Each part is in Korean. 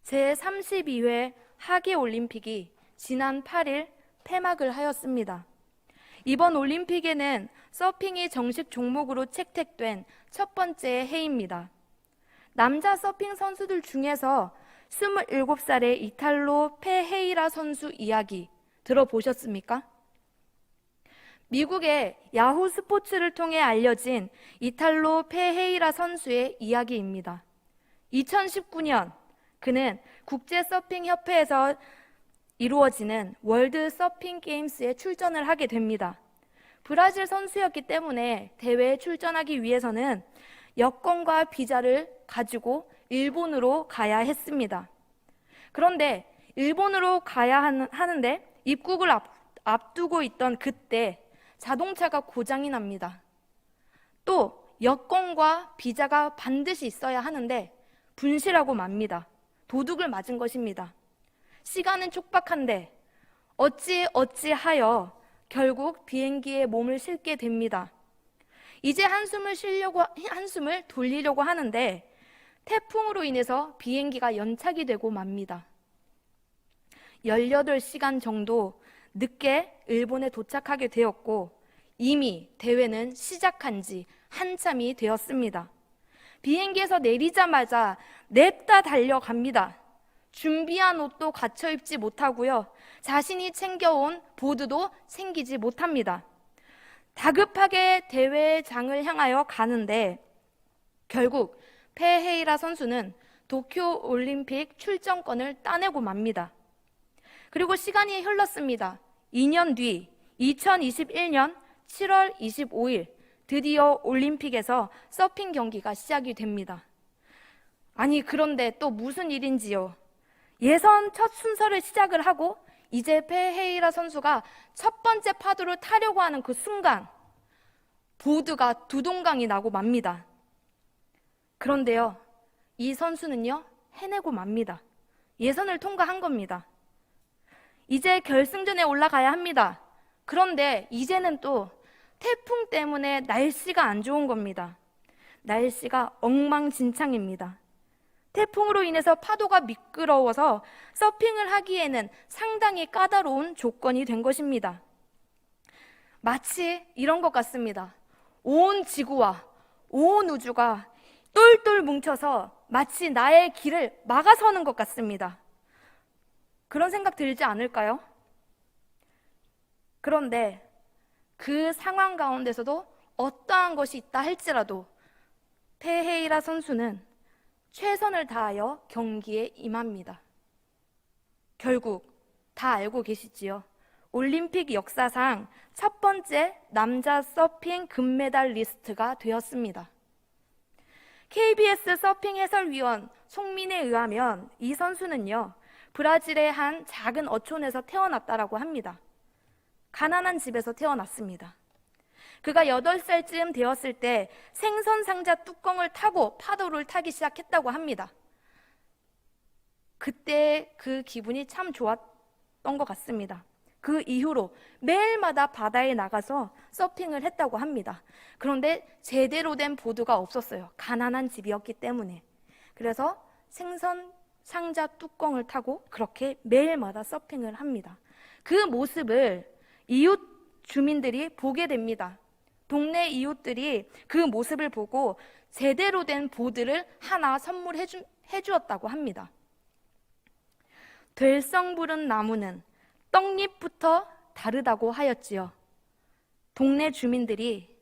제32회 하계올림픽이 지난 8일 폐막을 하였습니다. 이번 올림픽에는 서핑이 정식 종목으로 채택된 첫 번째 해입니다. 남자 서핑 선수들 중에서 27살의 이탈로 페헤이라 선수 이야기 들어보셨습니까? 미국의 야후 스포츠를 통해 알려진 이탈로 페헤이라 선수의 이야기입니다. 2019년 그는 국제 서핑 협회에서 이루어지는 월드 서핑 게임스에 출전을 하게 됩니다. 브라질 선수였기 때문에 대회에 출전하기 위해서는 여권과 비자를 가지고 일본으로 가야 했습니다. 그런데 일본으로 가야 하는데 입국을 앞두고 있던 그때 자동차가 고장이 납니다. 또 여권과 비자가 반드시 있어야 하는데 분실하고 맙니다. 도둑을 맞은 것입니다. 시간은 촉박한데 어찌하여 결국 비행기에 몸을 싣게 됩니다. 이제 한숨을 돌리려고 하는데 태풍으로 인해서 비행기가 연착이 되고 맙니다. 18시간 정도 늦게 일본에 도착하게 되었고 이미 대회는 시작한 지 한참이 되었습니다. 비행기에서 내리자마자 냅다 달려갑니다. 준비한 옷도 갖춰 입지 못하고요. 자신이 챙겨온 보드도 챙기지 못합니다. 다급하게 대회장을 향하여 가는데 결국 페헤이라 선수는 도쿄 올림픽 출전권을 따내고 맙니다. 그리고 시간이 흘렀습니다. 2년 뒤 2021년 7월 25일 드디어 올림픽에서 서핑 경기가 시작이 됩니다. 아니 그런데 또 무슨 일인지요? 예선 첫 순서를 시작을 하고 이제 페헤이라 선수가 첫 번째 파도를 타려고 하는 그 순간 보드가 두동강이 나고 맙니다. 그런데요, 이 선수는요 해내고 맙니다. 예선을 통과한 겁니다. 이제 결승전에 올라가야 합니다. 그런데 이제는 또 태풍 때문에 날씨가 안 좋은 겁니다. 날씨가 엉망진창입니다. 태풍으로 인해서 파도가 미끄러워서 서핑을 하기에는 상당히 까다로운 조건이 된 것입니다. 마치 이런 것 같습니다. 온 지구와 온 우주가 똘똘 뭉쳐서 마치 나의 길을 막아서는 것 같습니다. 그런 생각 들지 않을까요? 그런데 그 상황 가운데서도 어떠한 것이 있다 할지라도 페헤이라 선수는 최선을 다하여 경기에 임합니다. 결국 다 알고 계시지요? 올림픽 역사상 첫 번째 남자 서핑 금메달리스트가 되었습니다. KBS 서핑 해설위원 송민에 의하면 이 선수는요, 브라질의 한 작은 어촌에서 태어났다라고 합니다. 가난한 집에서 태어났습니다. 그가 8살쯤 되었을 때 생선 상자 뚜껑을 타고 파도를 타기 시작했다고 합니다. 그때 그 기분이 참 좋았던 것 같습니다. 그 이후로 매일마다 바다에 나가서 서핑을 했다고 합니다. 그런데 제대로 된 보드가 없었어요. 가난한 집이었기 때문에. 그래서 생선 상자 뚜껑을 타고 그렇게 매일마다 서핑을 합니다. 그 모습을 이웃 주민들이 보게 됩니다. 동네 이웃들이 그 모습을 보고 제대로 된 보드를 하나 선물해 주었다고 합니다. 될성 부른 나무는 떡잎부터 다르다고 하였지요. 동네 주민들이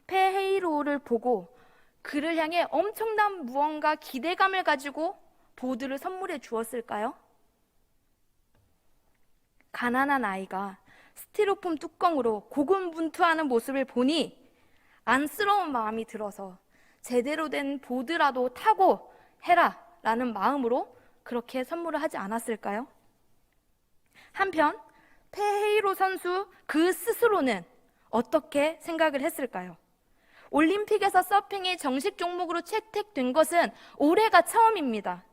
페헤이로를 보고 그를 향해 엄청난 무언가 기대감을 가지고 보드를 선물해 주었을까요? 가난한 아이가 스티로폼 뚜껑으로 고군분투하는 모습을 보니 안쓰러운 마음이 들어서 제대로 된 보드라도 타고 해라 라는 마음으로 그렇게 선물을 하지 않았을까요? 한편 페헤이로 선수 그 스스로는 어떻게 생각을 했을까요? 올림픽에서 서핑이 정식 종목으로 채택된 것은 올해가 처음입니다.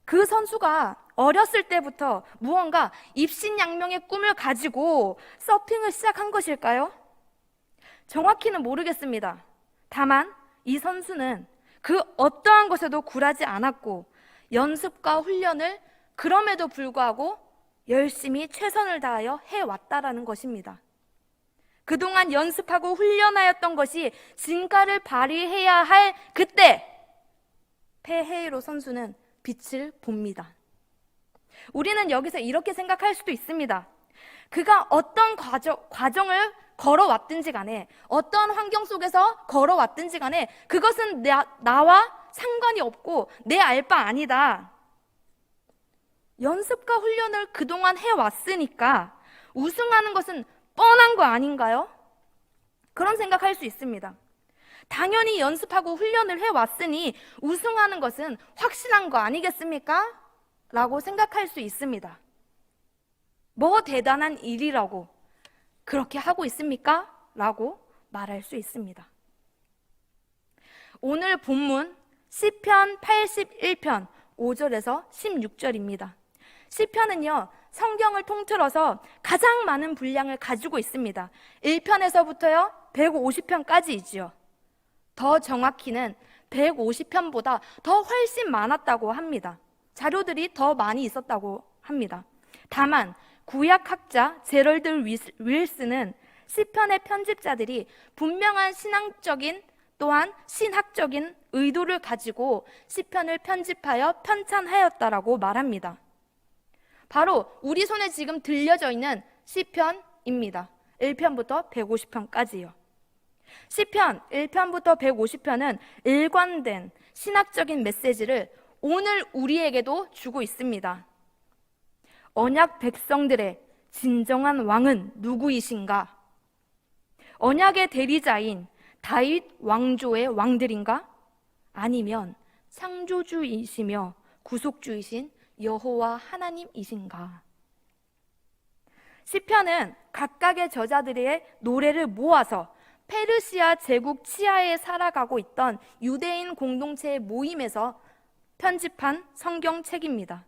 그 선수가 어렸을 때부터 무언가 입신양명의 꿈을 가지고 서핑을 시작한 것일까요? 정확히는 모르겠습니다. 다만 이 선수는 그 어떠한 것에도 굴하지 않았고 연습과 훈련을 그럼에도 불구하고 열심히 최선을 다하여 해왔다라는 것입니다. 그동안 연습하고 훈련하였던 것이 진가를 발휘해야 할 그때 페헤이로 선수는 빛을 봅니다. 우리는 여기서 이렇게 생각할 수도 있습니다. 그가 어떤 과정을 걸어왔든지 간에, 어떤 환경 속에서 걸어왔든지 간에 그것은 나와 상관이 없고 내 알 바 아니다. 연습과 훈련을 그동안 해왔으니까 우승하는 것은 뻔한 거 아닌가요? 그런 생각할 수 있습니다. 당연히 연습하고 훈련을 해왔으니 우승하는 것은 확실한 거 아니겠습니까? 라고 생각할 수 있습니다. 뭐 대단한 일이라고 그렇게 하고 있습니까? 라고 말할 수 있습니다. 오늘 본문 시편 81편 5절에서 16절입니다. 시편은요, 성경을 통틀어서 가장 많은 분량을 가지고 있습니다. 1편에서부터요 150편까지이지요. 더 정확히는 150편보다 더 훨씬 많았다고 합니다. 자료들이 더 많이 있었다고 합니다. 다만 구약학자 제럴드 윌슨은 시편의 편집자들이 분명한 신앙적인 또한 신학적인 의도를 가지고 시편을 편집하여 편찬하였다라고 말합니다. 바로 우리 손에 지금 들려져 있는 시편입니다. 1편부터 150편까지요. 시편 1편부터 150편은 일관된 신학적인 메시지를 오늘 우리에게도 주고 있습니다. 언약 백성들의 진정한 왕은 누구이신가? 언약의 대리자인 다윗 왕조의 왕들인가? 아니면 창조주이시며 구속주이신 여호와 하나님이신가? 시편은 각각의 저자들의 노래를 모아서 페르시아 제국 치하에 살아가고 있던 유대인 공동체의 모임에서 편집한 성경책입니다.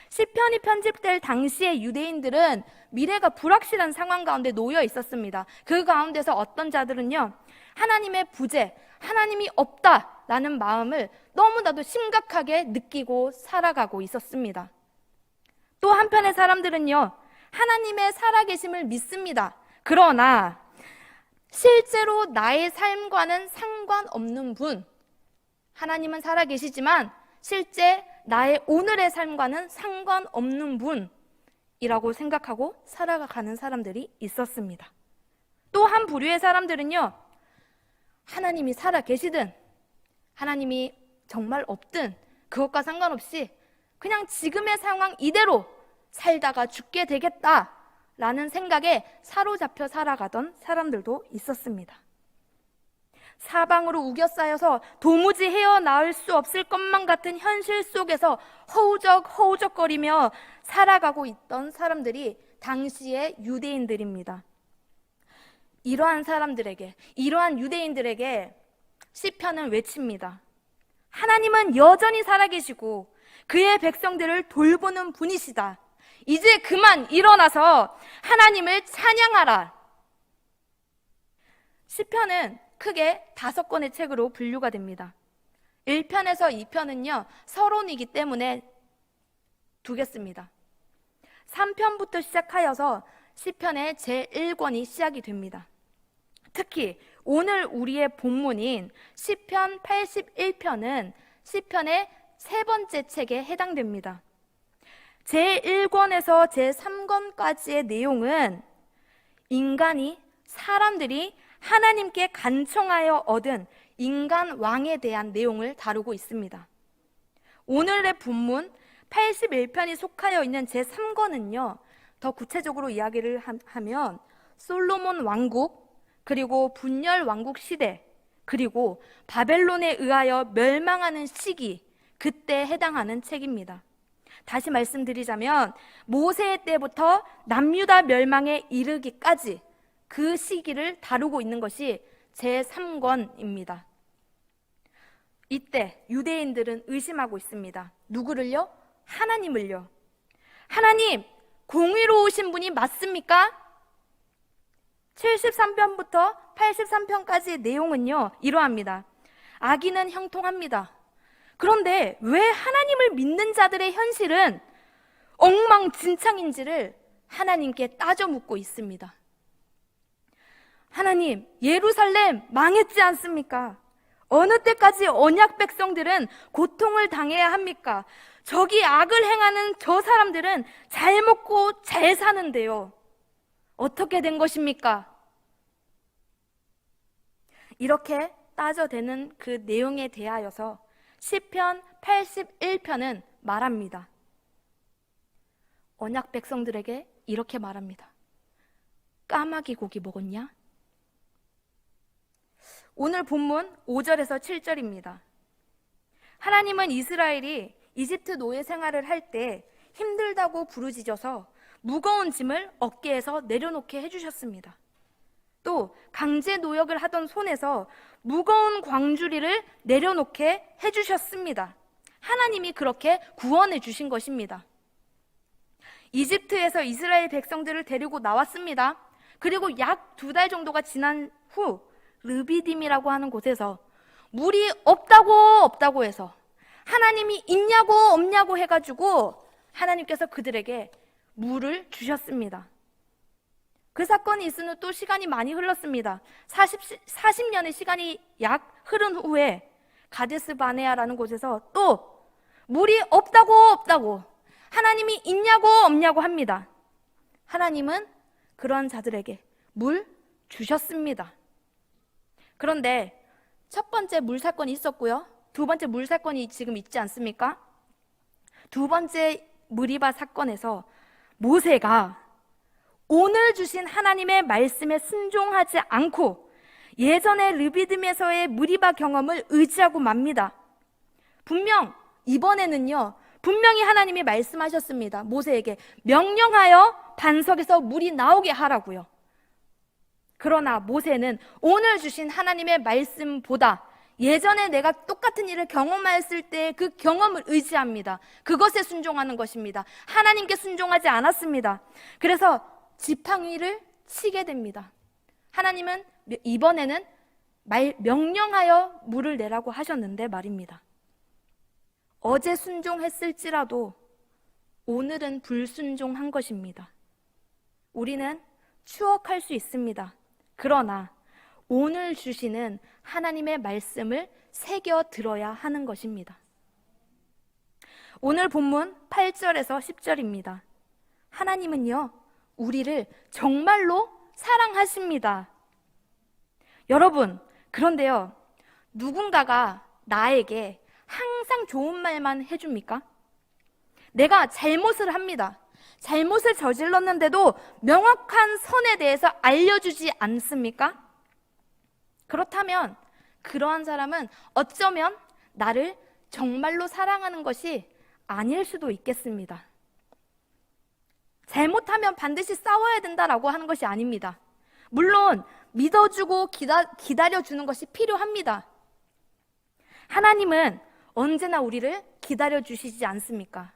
시편이 편집될 당시의 유대인들은 미래가 불확실한 상황 가운데 놓여 있었습니다. 그 가운데서 어떤 자들은요, 하나님의 부재, 하나님이 없다라는 마음을 너무나도 심각하게 느끼고 살아가고 있었습니다. 또 한편의 사람들은요, 하나님의 살아계심을 믿습니다. 그러나 실제로 나의 삶과는 상관없는 분, 하나님은 살아계시지만 실제 나의 오늘의 삶과는 상관없는 분이라고 생각하고 살아가는 사람들이 있었습니다. 또 한 부류의 사람들은요, 하나님이 살아계시든 하나님이 정말 없든 그것과 상관없이 그냥 지금의 상황 이대로 살다가 죽게 되겠다라는 생각에 사로잡혀 살아가던 사람들도 있었습니다. 사방으로 우겨싸여서 도무지 헤어나올 수 없을 것만 같은 현실 속에서 허우적거리며 살아가고 있던 사람들이 당시의 유대인들입니다. 이러한 사람들에게, 이러한 유대인들에게 시편은 외칩니다. 하나님은 여전히 살아계시고 그의 백성들을 돌보는 분이시다. 이제 그만 일어나서 하나님을 찬양하라. 시편은 크게 5권의 책으로 분류가 됩니다. 1편에서 2편은요 서론이기 때문에 두겠습니다. 3편부터 시작하여서 시편의 제1권이 시작이 됩니다. 특히 오늘 우리의 본문인 시편 81편은 시편의 3번째 책에 해당됩니다. 제1권에서 제3권까지의 내용은 사람들이 하나님께 간청하여 얻은 인간 왕에 대한 내용을 다루고 있습니다. 오늘의 본문 81편이 속하여 있는 제3권은요, 더 구체적으로 이야기를 하면 솔로몬 왕국, 그리고 분열 왕국 시대, 그리고 바벨론에 의하여 멸망하는 시기, 그때에 해당하는 책입니다. 다시 말씀드리자면 모세 때부터 남유다 멸망에 이르기까지 그 시기를 다루고 있는 것이 제3권입니다. 이때 유대인들은 의심하고 있습니다. 누구를요? 하나님을요. 하나님, 공의로우신 분이 맞습니까? 73편부터 83편까지의 내용은요, 이러합니다. 악인은 형통합니다. 그런데 왜 하나님을 믿는 자들의 현실은 엉망진창인지를 하나님께 따져 묻고 있습니다. 하나님, 예루살렘 망했지 않습니까? 어느 때까지 언약 백성들은 고통을 당해야 합니까? 저기 악을 행하는 저 사람들은 잘 먹고 잘 사는데요. 어떻게 된 것입니까? 이렇게 따져대는 그 내용에 대하여서 시편 81편은 말합니다. 언약 백성들에게 이렇게 말합니다. 까마귀 고기 먹었냐? 오늘 본문 5절에서 7절입니다. 하나님은 이스라엘이 이집트 노예 생활을 할 때 힘들다고 부르짖어서 무거운 짐을 어깨에서 내려놓게 해주셨습니다. 또 강제 노역을 하던 손에서 무거운 광주리를 내려놓게 해주셨습니다. 하나님이 그렇게 구원해 주신 것입니다. 이집트에서 이스라엘 백성들을 데리고 나왔습니다. 그리고 약 2달 정도가 지난 후 르비딤이라고 하는 곳에서 물이 없다고 해서 하나님이 있냐고 없냐고 해가지고 하나님께서 그들에게 물을 주셨습니다. 그 사건이 있은 후 또 시간이 많이 흘렀습니다. 40년의 시간이 약 흐른 후에 가데스 바네아라는 곳에서 또 물이 없다고 하나님이 있냐고 없냐고 합니다. 하나님은 그런 자들에게 물 주셨습니다. 그런데 첫 번째 물 사건이 있었고요. 두 번째 물 사건이 지금 있지 않습니까? 두 번째 무리바 사건에서 모세가 오늘 주신 하나님의 말씀에 순종하지 않고 예전의 르비딤에서의 무리바 경험을 의지하고 맙니다. 이번에는요, 분명히 하나님이 말씀하셨습니다. 모세에게 명령하여 반석에서 물이 나오게 하라고요. 그러나 모세는 오늘 주신 하나님의 말씀보다 예전에 내가 똑같은 일을 경험했을 때 그 경험을 의지합니다. 그것에 순종하는 것입니다. 하나님께 순종하지 않았습니다. 그래서 지팡이를 치게 됩니다. 하나님은 이번에는 명령하여 물을 내라고 하셨는데 말입니다. 어제 순종했을지라도 오늘은 불순종한 것입니다. 우리는 추억할 수 있습니다. 그러나 오늘 주시는 하나님의 말씀을 새겨 들어야 하는 것입니다. 오늘 본문 8절에서 10절입니다. 하나님은요, 우리를 정말로 사랑하십니다. 여러분, 그런데요, 누군가가 나에게 항상 좋은 말만 해줍니까? 내가 잘못을 합니다. 잘못을 저질렀는데도 명확한 선에 대해서 알려주지 않습니까? 그렇다면 그러한 사람은 어쩌면 나를 정말로 사랑하는 것이 아닐 수도 있겠습니다. 잘못하면 반드시 싸워야 된다라고 하는 것이 아닙니다. 물론 믿어주고 기다려주는 것이 필요합니다. 하나님은 언제나 우리를 기다려주시지 않습니까?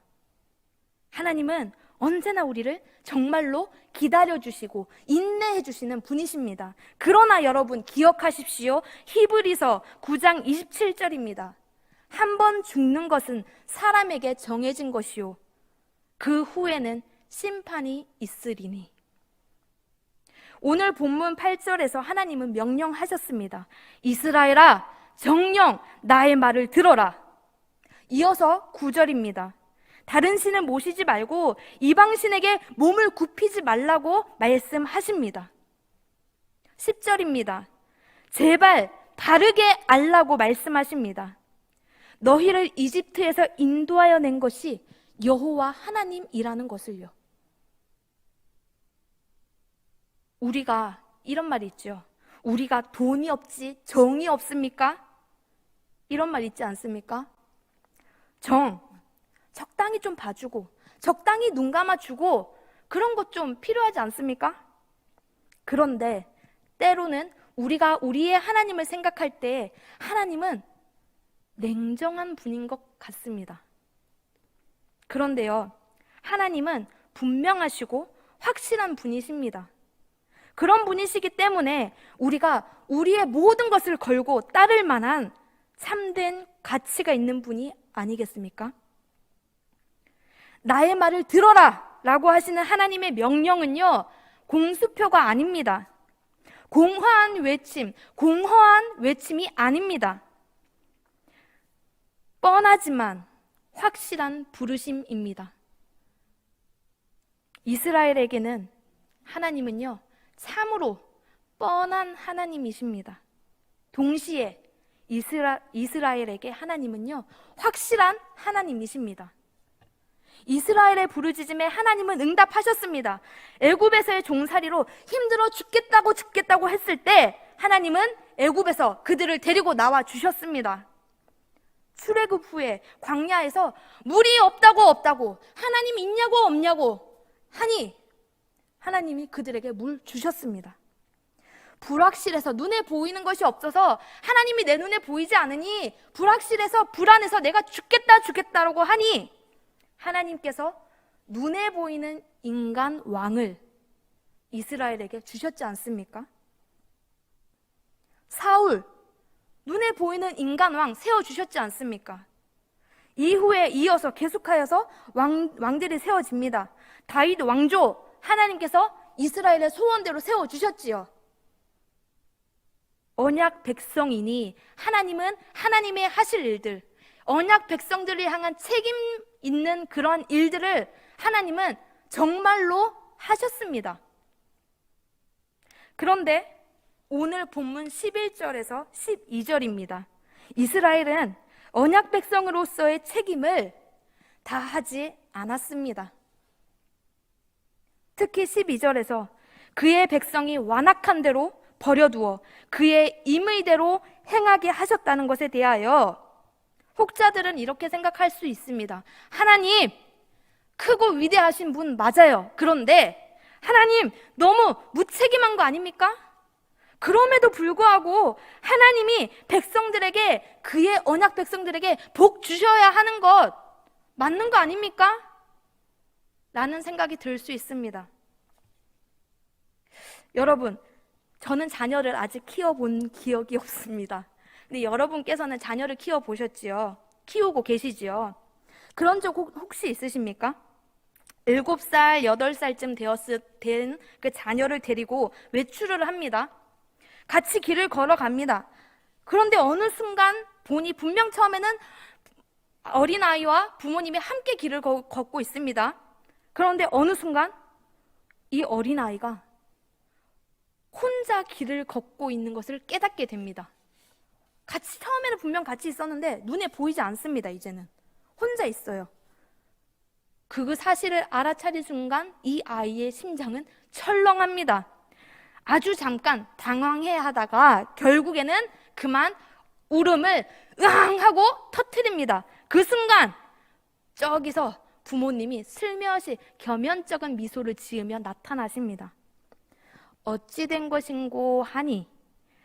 하나님은 언제나 우리를 정말로 기다려주시고 인내해주시는 분이십니다. 그러나 여러분 기억하십시오. 히브리서 9장 27절입니다. 한 번 죽는 것은 사람에게 정해진 것이요 그 후에는 심판이 있으리니. 오늘 본문 8절에서 하나님은 명령하셨습니다. 이스라엘아, 정녕 나의 말을 들어라. 이어서 9절입니다. 다른 신을 모시지 말고 이방신에게 몸을 굽히지 말라고 말씀하십니다. 10절입니다. 제발 바르게 알라고 말씀하십니다. 너희를 이집트에서 인도하여 낸 것이 여호와 하나님이라는 것을요. 우리가 이런 말이 있죠. 우리가 돈이 없지 정이 없습니까? 이런 말 있지 않습니까? 적당히 좀 봐주고 적당히 눈 감아주고 그런 것 좀 필요하지 않습니까? 그런데 때로는 우리가 우리의 하나님을 생각할 때 하나님은 냉정한 분인 것 같습니다. 그런데요, 하나님은 분명하시고 확실한 분이십니다. 그런 분이시기 때문에 우리가 우리의 모든 것을 걸고 따를 만한 참된 가치가 있는 분이 아니겠습니까? 나의 말을 들어라 라고 하시는 하나님의 명령은요, 공수표가 아닙니다. 공허한 외침이 아닙니다. 뻔하지만 확실한 부르심입니다. 이스라엘에게는 하나님은요, 참으로 뻔한 하나님이십니다. 동시에 이스라엘에게 하나님은요, 확실한 하나님이십니다. 이스라엘의 부르짖음에 하나님은 응답하셨습니다. 애굽에서의 종살이로 힘들어 죽겠다고 했을 때 하나님은 애굽에서 그들을 데리고 나와 주셨습니다. 출애굽 후에 광야에서 물이 없다고 하나님 있냐고 없냐고 하니 하나님이 그들에게 물 주셨습니다. 불확실해서 눈에 보이는 것이 없어서 하나님이 내 눈에 보이지 않으니 불확실해서 불안해서 내가 죽겠다라고 하니 하나님께서 눈에 보이는 인간 왕을 이스라엘에게 주셨지 않습니까? 사울, 눈에 보이는 인간 왕 세워주셨지 않습니까? 이후에 이어서 계속하여서 왕들이 세워집니다. 다윗 왕조, 하나님께서 이스라엘의 소원대로 세워주셨지요. 언약 백성이니 하나님은 하나님의 하실 일들, 언약 백성들을 향한 책임 있는 그런 일들을 하나님은 정말로 하셨습니다. 그런데 오늘 본문 11절에서 12절입니다. 이스라엘은 언약 백성으로서의 책임을 다하지 않았습니다. 특히 12절에서 그의 백성이 완악한 대로 버려두어 그의 임의대로 행하게 하셨다는 것에 대하여 혹자들은 이렇게 생각할 수 있습니다. 하나님, 크고 위대하신 분 맞아요. 그런데 하나님 너무 무책임한 거 아닙니까? 그럼에도 불구하고 하나님이 백성들에게, 그의 언약 백성들에게 복 주셔야 하는 것 맞는 거 아닙니까? 라는 생각이 들 수 있습니다. 여러분, 저는 자녀를 아직 키워본 기억이 없습니다. 근데 여러분께서는 자녀를 키워보셨지요? 키우고 계시지요? 그런 적 혹시 있으십니까? 7살, 8살쯤 된 그 자녀를 데리고 외출을 합니다. 같이 길을 걸어갑니다. 그런데 어느 순간 보니 분명 처음에는 어린아이와 부모님이 함께 길을 걷고 있습니다. 그런데 어느 순간 이 어린아이가 혼자 길을 걷고 있는 것을 깨닫게 됩니다. 처음에는 분명 같이 있었는데 눈에 보이지 않습니다. 이제는 혼자 있어요. 그 사실을 알아차린 순간 이 아이의 심장은 철렁합니다. 아주 잠깐 당황해 하다가 결국에는 그만 울음을 으앙 하고 터뜨립니다. 그 순간 저기서 부모님이 슬며시 겸연쩍은 미소를 지으며 나타나십니다. 어찌 된 것인고 하니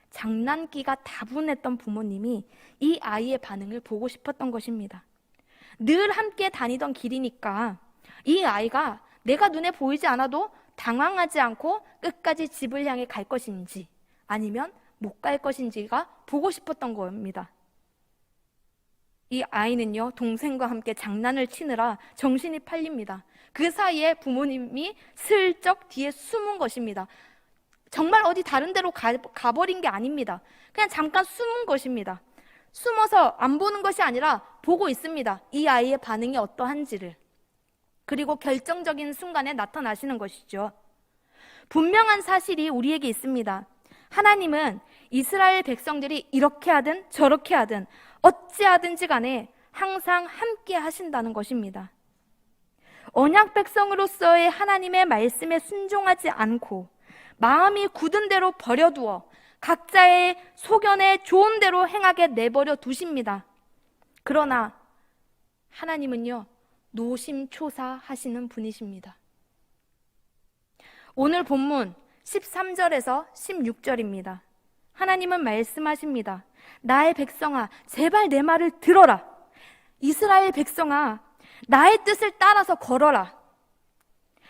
장난기가 다분했던 부모님이 이 아이의 반응을 보고 싶었던 것입니다. 늘 함께 다니던 길이니까 이 아이가 내가 눈에 보이지 않아도 당황하지 않고 끝까지 집을 향해 갈 것인지 아니면 못 갈 것인지가 보고 싶었던 겁니다. 이 아이는요, 동생과 함께 장난을 치느라 정신이 팔립니다. 그 사이에 부모님이 슬쩍 뒤에 숨은 것입니다. 정말 어디 다른 데로 가버린 게 아닙니다. 그냥 잠깐 숨은 것입니다. 숨어서 안 보는 것이 아니라 보고 있습니다. 이 아이의 반응이 어떠한지를. 그리고 결정적인 순간에 나타나시는 것이죠. 분명한 사실이 우리에게 있습니다. 하나님은 이스라엘 백성들이 이렇게 하든 저렇게 하든 어찌하든지 간에 항상 함께 하신다는 것입니다. 언약 백성으로서의 하나님의 말씀에 순종하지 않고 마음이 굳은 대로 버려두어 각자의 소견에 좋은 대로 행하게 내버려 두십니다. 그러나 하나님은요, 노심초사하시는 분이십니다. 오늘 본문 13절에서 16절입니다. 하나님은 말씀하십니다. 나의 백성아, 제발 내 말을 들어라. 이스라엘 백성아, 나의 뜻을 따라서 걸어라.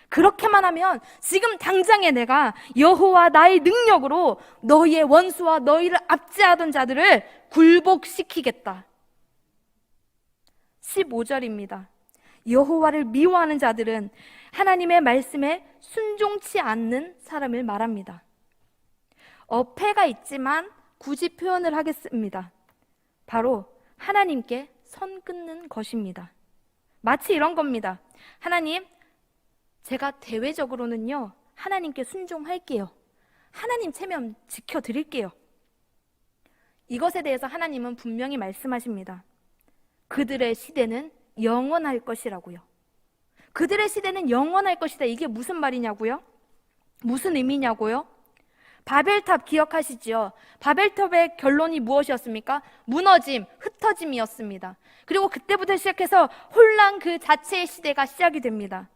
그렇게만 하면 지금 당장에 내가 여호와 나의 능력으로 너희의 원수와 너희를 압제하던 자들을 굴복시키겠다. 15절입니다. 여호와를 미워하는 자들은 하나님의 말씀에 순종치 않는 사람을 말합니다. 어폐가 있지만 굳이 표현을 하겠습니다. 바로 하나님께 선 긋는 것입니다. 마치 이런 겁니다. 하나님, 제가 대외적으로는요, 하나님께 순종할게요. 하나님 체면 지켜드릴게요. 이것에 대해서 하나님은 분명히 말씀하십니다. 그들의 시대는 영원할 것이라고요. 그들의 시대는 영원할 것이다. 이게 무슨 말이냐고요? 무슨 의미냐고요? 바벨탑 기억하시죠? 바벨탑의 결론이 무엇이었습니까? 무너짐, 흩어짐이었습니다. 그리고 그때부터 시작해서 혼란 그 자체의 시대가 시작이 됩니다.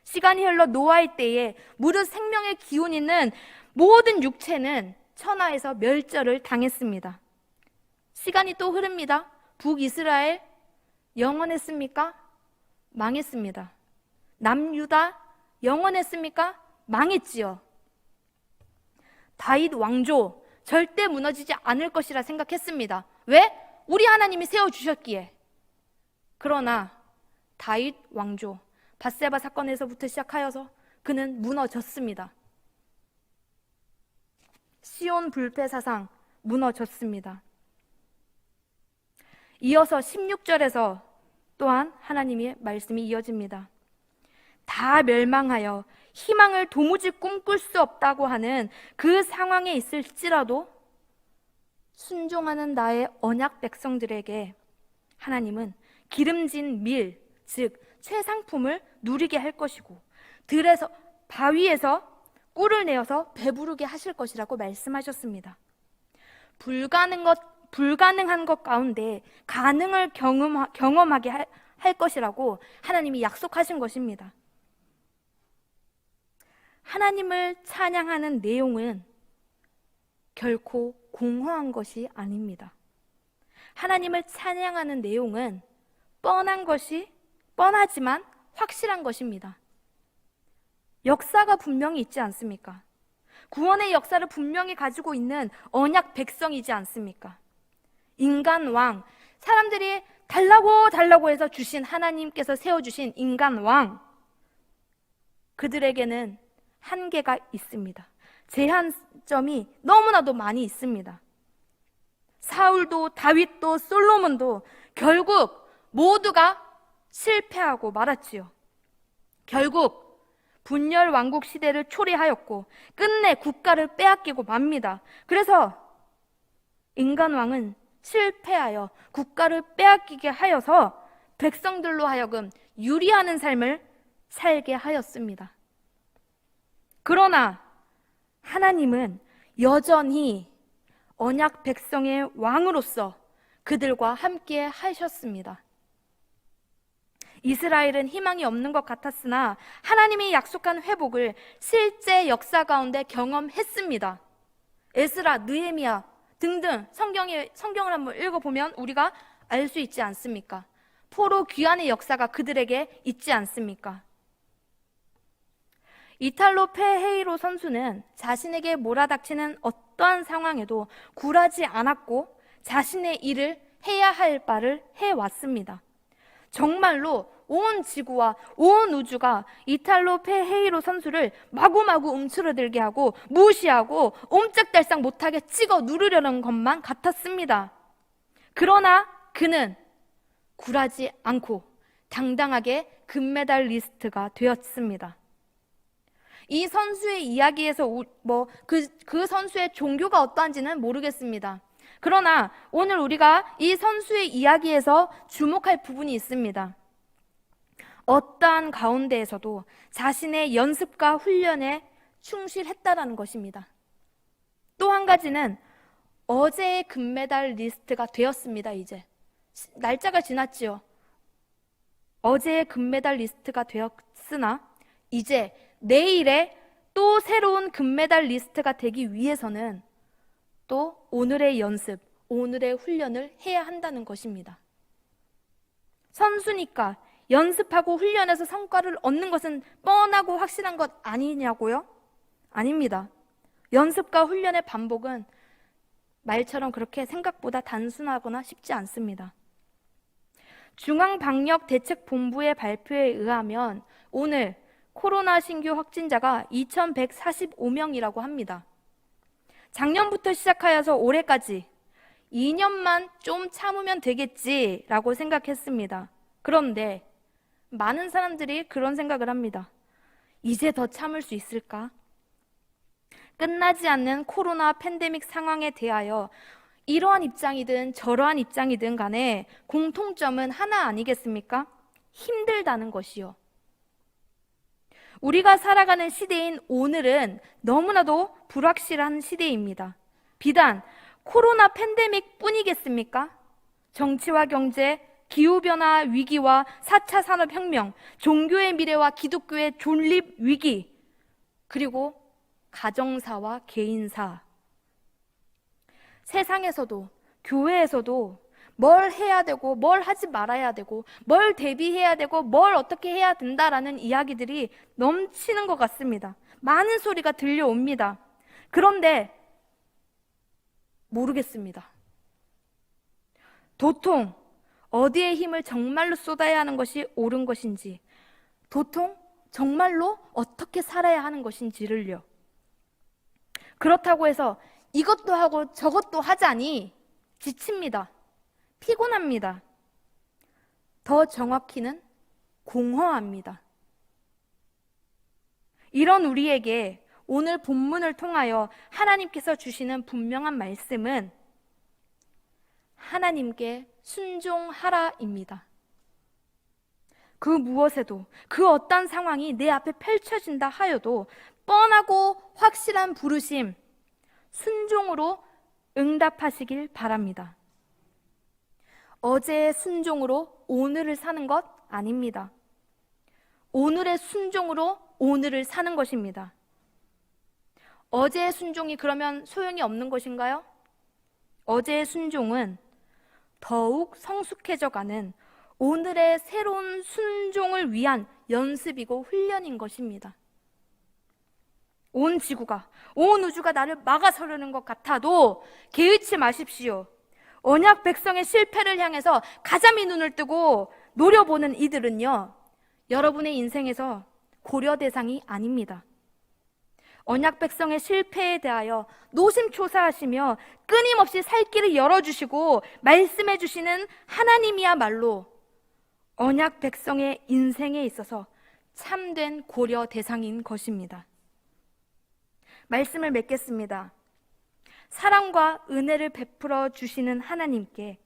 시간이 흘러 노아의 때에 무릇 생명의 기운 있는 모든 육체는 천하에서 멸절을 당했습니다. 시간이 또 흐릅니다. 북이스라엘 영원했습니까? 망했습니다. 남유다 영원했습니까? 망했지요. 다윗 왕조 절대 무너지지 않을 것이라 생각했습니다. 왜? 우리 하나님이 세워주셨기에. 그러나 다윗 왕조 밧세바 사건에서부터 시작하여서 그는 무너졌습니다. 시온 불패 사상 무너졌습니다. 이어서 16절에서 또한 하나님의 말씀이 이어집니다. 다 멸망하여 희망을 도무지 꿈꿀 수 없다고 하는 그 상황에 있을지라도 순종하는 나의 언약 백성들에게 하나님은 기름진 밀, 즉 최상품을 누리게 할 것이고 들에서 바위에서 꿀을 내어서 배부르게 하실 것이라고 말씀하셨습니다. 불가능한 것 가운데 가능을 경험하게 할 것이라고 하나님이 약속하신 것입니다. 하나님을 찬양하는 내용은 결코 공허한 것이 아닙니다. 하나님을 찬양하는 내용은 뻔하지만 확실한 것입니다. 역사가 분명히 있지 않습니까? 구원의 역사를 분명히 가지고 있는 언약 백성이지 않습니까? 인간 왕, 사람들이 달라고 해서 주신 하나님께서 세워주신 인간 왕, 그들에게는 한계가 있습니다. 제한점이 너무나도 많이 있습니다. 사울도 다윗도 솔로몬도 결국 모두가 실패하고 말았지요. 결국 분열 왕국 시대를 초래하였고 끝내 국가를 빼앗기고 맙니다. 그래서 인간 왕은 실패하여 국가를 빼앗기게 하여서 백성들로 하여금 유리하는 삶을 살게 하였습니다. 그러나 하나님은 여전히 언약 백성의 왕으로서 그들과 함께 하셨습니다. 이스라엘은 희망이 없는 것 같았으나 하나님이 약속한 회복을 실제 역사 가운데 경험했습니다. 에스라, 느헤미야 등등 성경을 한번 읽어보면 우리가 알 수 있지 않습니까? 포로 귀환의 역사가 그들에게 있지 않습니까? 이탈로 페헤이로 선수는 자신에게 몰아닥치는 어떠한 상황에도 굴하지 않았고 자신의 일을 해야 할 바를 해왔습니다. 정말로 온 지구와 온 우주가 이탈로 페헤이로 선수를 마구마구 움츠러들게 하고 무시하고 옴짝달싹 못하게 찍어 누르려는 것만 같았습니다. 그러나 그는 굴하지 않고 당당하게 금메달리스트가 되었습니다. 이 선수의 이야기에서 그 선수의 종교가 어떠한지는 모르겠습니다. 그러나 오늘 우리가 이 선수의 이야기에서 주목할 부분이 있습니다. 어떠한 가운데에서도 자신의 연습과 훈련에 충실했다라는 것입니다. 또 한 가지는 어제의 금메달리스트가 되었습니다. 이제 날짜가 지났지요. 어제의 금메달리스트가 되었으나 이제 내일의 또 새로운 금메달리스트가 되기 위해서는 또 오늘의 연습, 오늘의 훈련을 해야 한다는 것입니다. 선수니까 연습하고 훈련해서 성과를 얻는 것은 뻔하고 확실한 것 아니냐고요? 아닙니다. 연습과 훈련의 반복은 말처럼 그렇게 생각보다 단순하거나 쉽지 않습니다. 중앙방역대책본부의 발표에 의하면 오늘 코로나 신규 확진자가 2,145명이라고 합니다. 작년부터 시작하여서 올해까지 2년만 좀 참으면 되겠지라고 생각했습니다. 그런데 많은 사람들이 그런 생각을 합니다. 이제 더 참을 수 있을까? 끝나지 않는 코로나 팬데믹 상황에 대하여 이러한 입장이든 저러한 입장이든 간에 공통점은 하나 아니겠습니까? 힘들다는 것이요. 우리가 살아가는 시대인 오늘은 너무나도 불확실한 시대입니다. 비단 코로나 팬데믹 뿐이겠습니까? 정치와 경제, 기후변화 위기와 4차 산업혁명, 종교의 미래와 기독교의 존립 위기, 그리고 가정사와 개인사. 세상에서도 교회에서도 뭘 해야 되고 뭘 하지 말아야 되고 뭘 대비해야 되고 뭘 어떻게 해야 된다라는 이야기들이 넘치는 것 같습니다. 많은 소리가 들려옵니다. 그런데 모르겠습니다. 도통 어디에 힘을 정말로 쏟아야 하는 것이 옳은 것인지, 도통 정말로 어떻게 살아야 하는 것인지를요. 그렇다고 해서 이것도 하고 저것도 하자니 지칩니다. 피곤합니다. 더 정확히는 공허합니다. 이런 우리에게 오늘 본문을 통하여 하나님께서 주시는 분명한 말씀은 하나님께 순종하라입니다. 그 무엇에도, 그 어떤 상황이 내 앞에 펼쳐진다 하여도 뻔하고 확실한 부르심, 순종으로 응답하시길 바랍니다. 어제의 순종으로 오늘을 사는 것 아닙니다. 오늘의 순종으로 오늘을 사는 것입니다. 어제의 순종이 그러면 소용이 없는 것인가요? 어제의 순종은 더욱 성숙해져 가는 오늘의 새로운 순종을 위한 연습이고 훈련인 것입니다. 온 지구가, 온 우주가 나를 막아서려는 것 같아도 개의치 마십시오. 언약 백성의 실패를 향해서 가자미 눈을 뜨고 노려보는 이들은요, 여러분의 인생에서 고려 대상이 아닙니다. 언약 백성의 실패에 대하여 노심초사하시며 끊임없이 살 길을 열어주시고 말씀해 주시는 하나님이야말로 언약 백성의 인생에 있어서 참된 고려 대상인 것입니다. 말씀을 맺겠습니다. 사랑과 은혜를 베풀어 주시는 하나님께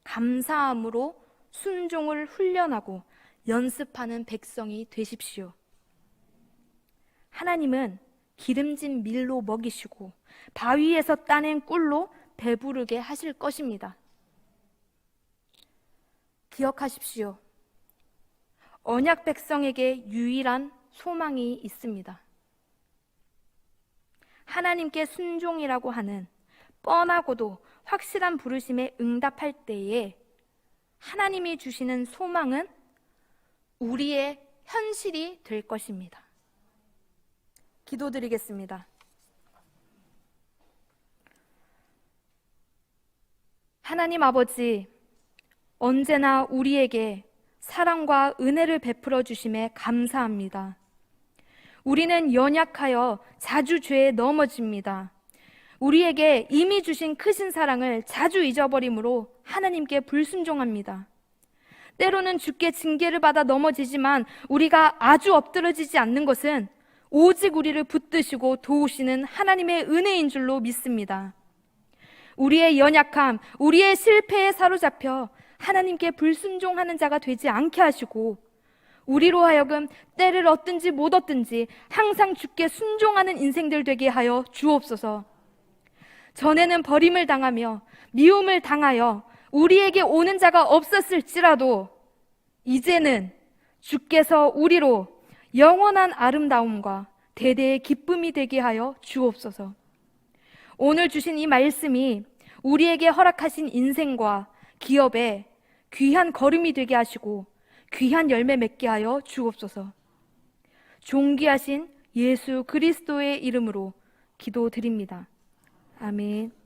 감사함으로 순종을 훈련하고 연습하는 백성이 되십시오. 하나님은 기름진 밀로 먹이시고 바위에서 따낸 꿀로 배부르게 하실 것입니다. 기억하십시오. 언약 백성에게 유일한 소망이 있습니다. 하나님께 순종이라고 하는 뻔하고도 확실한 부르심에 응답할 때에 하나님이 주시는 소망은 우리의 현실이 될 것입니다. 기도드리겠습니다. 하나님 아버지, 언제나 우리에게 사랑과 은혜를 베풀어 주심에 감사합니다. 우리는 연약하여 자주 죄에 넘어집니다. 우리에게 이미 주신 크신 사랑을 자주 잊어버림으로 하나님께 불순종합니다. 때로는 주께 징계를 받아 넘어지지만 우리가 아주 엎드러지지 않는 것은 오직 우리를 붙드시고 도우시는 하나님의 은혜인 줄로 믿습니다. 우리의 연약함, 우리의 실패에 사로잡혀 하나님께 불순종하는 자가 되지 않게 하시고 우리로 하여금 때를 얻든지 못 얻든지 항상 주께 순종하는 인생들 되게 하여 주옵소서. 전에는 버림을 당하며 미움을 당하여 우리에게 오는 자가 없었을지라도 이제는 주께서 우리로 영원한 아름다움과 대대의 기쁨이 되게 하여 주옵소서. 오늘 주신 이 말씀이 우리에게 허락하신 인생과 기업에 귀한 걸음이 되게 하시고 귀한 열매 맺게 하여 주옵소서. 존귀하신 예수 그리스도의 이름으로 기도드립니다. 아멘.